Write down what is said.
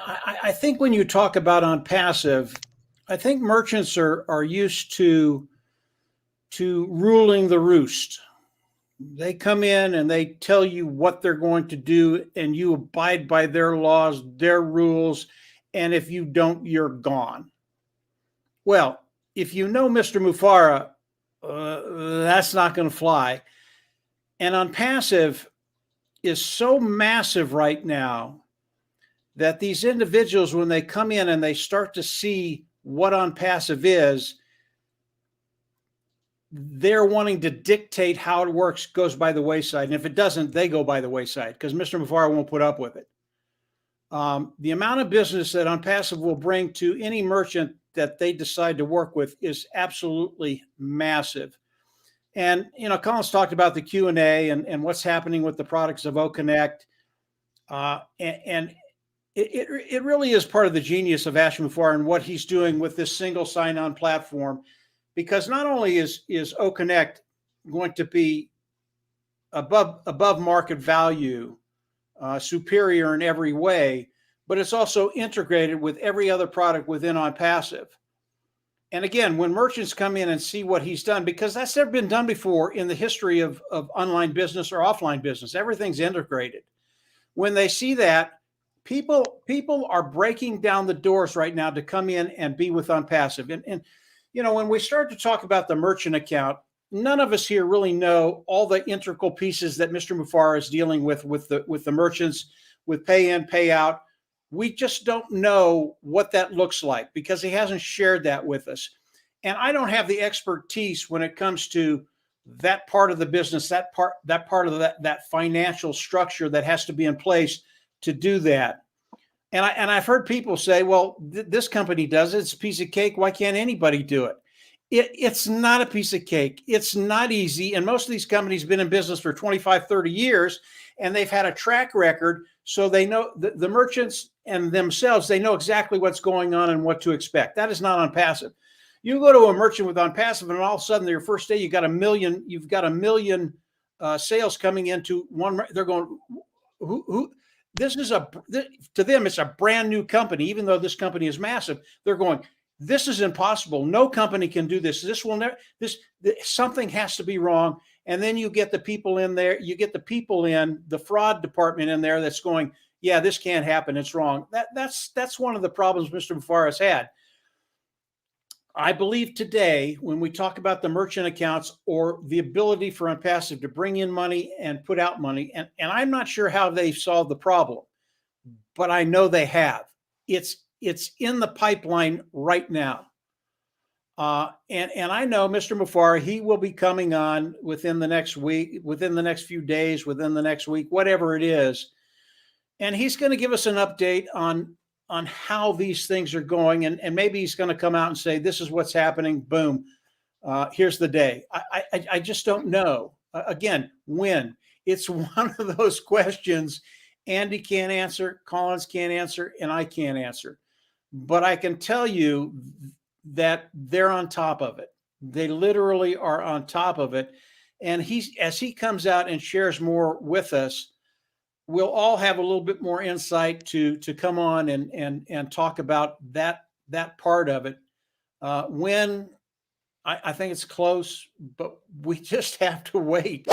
I think when you talk about OnPassive, I think merchants are used to ruling the roost. They come in and they tell you what they're going to do, and you abide by their laws, their rules, and if you don't, you're gone. Well, if you know Mr. Mufara, that's not going to fly. And OnPassive is so massive right now that these individuals, when they come in and they start to see what OnPassive is, they're wanting to dictate how it works, goes by the wayside. And if it doesn't, they go by the wayside because Mr. Mufara won't put up with it. The amount of business that OnPassive will bring to any merchant that they decide to work with is absolutely massive. And, you know, Colin's talked about the Q&A and what's happening with the products of OCONNECT. And it really is part of the genius of Ashim Mufara and what he's doing with this single sign-on platform. Because not only is OCONNECT going to be above market value, superior in every way, but it's also integrated with every other product within OnPassive. And again, when merchants come in and see what he's done, because that's never been done before in the history of online business or offline business, everything's integrated. When they see that, people are breaking down the doors right now to come in and be with OnPassive. And you know, when we start to talk about the merchant account, none of us here really know all the integral pieces that Mr. Mufara is dealing with the merchants, with pay in, pay out. We just don't know what that looks like because he hasn't shared that with us. And I don't have the expertise when it comes to that part of the business, that part of that financial structure that has to be in place to do that. And I've heard people say, well, this company does it. It's a piece of cake. Why can't anybody do it? It's not a piece of cake. It's not easy. And most of these companies have been in business for 25, 30 years, and they've had a track record. So they know the merchants and themselves, they know exactly what's going on and what to expect. That is not OnPassive. You go to a merchant with OnPassive, and all of a sudden, your first day, you've got a million sales coming into one. They're going, who? This is to them, it's a brand new company, even though this company is massive. They're going, this is impossible. No company can do this. This will never, something has to be wrong. And then you get the people in there, the fraud department in there that's going, yeah, this can't happen. It's wrong. That's one of the problems Mr. Mufara has had. I believe today, when we talk about the merchant accounts or the ability for OnPassive to bring in money and put out money, and I'm not sure how they've solved the problem, but I know they have. It's in the pipeline right now. And I know Mr. Mufara, he will be coming on within the next week, within the next few days, within the next week, whatever it is. And he's going to give us an update on how these things are going. And maybe he's going to come out and say, this is what's happening. Boom. Here's the day. I just don't know. Again, when? It's one of those questions Andy can't answer, Collins can't answer, and I can't answer. But I can tell you that they're on top of it. They literally are on top of it. And as he comes out and shares more with us, we'll all have a little bit more insight to come on and talk about that part of it. When I think it's close, but we just have to wait.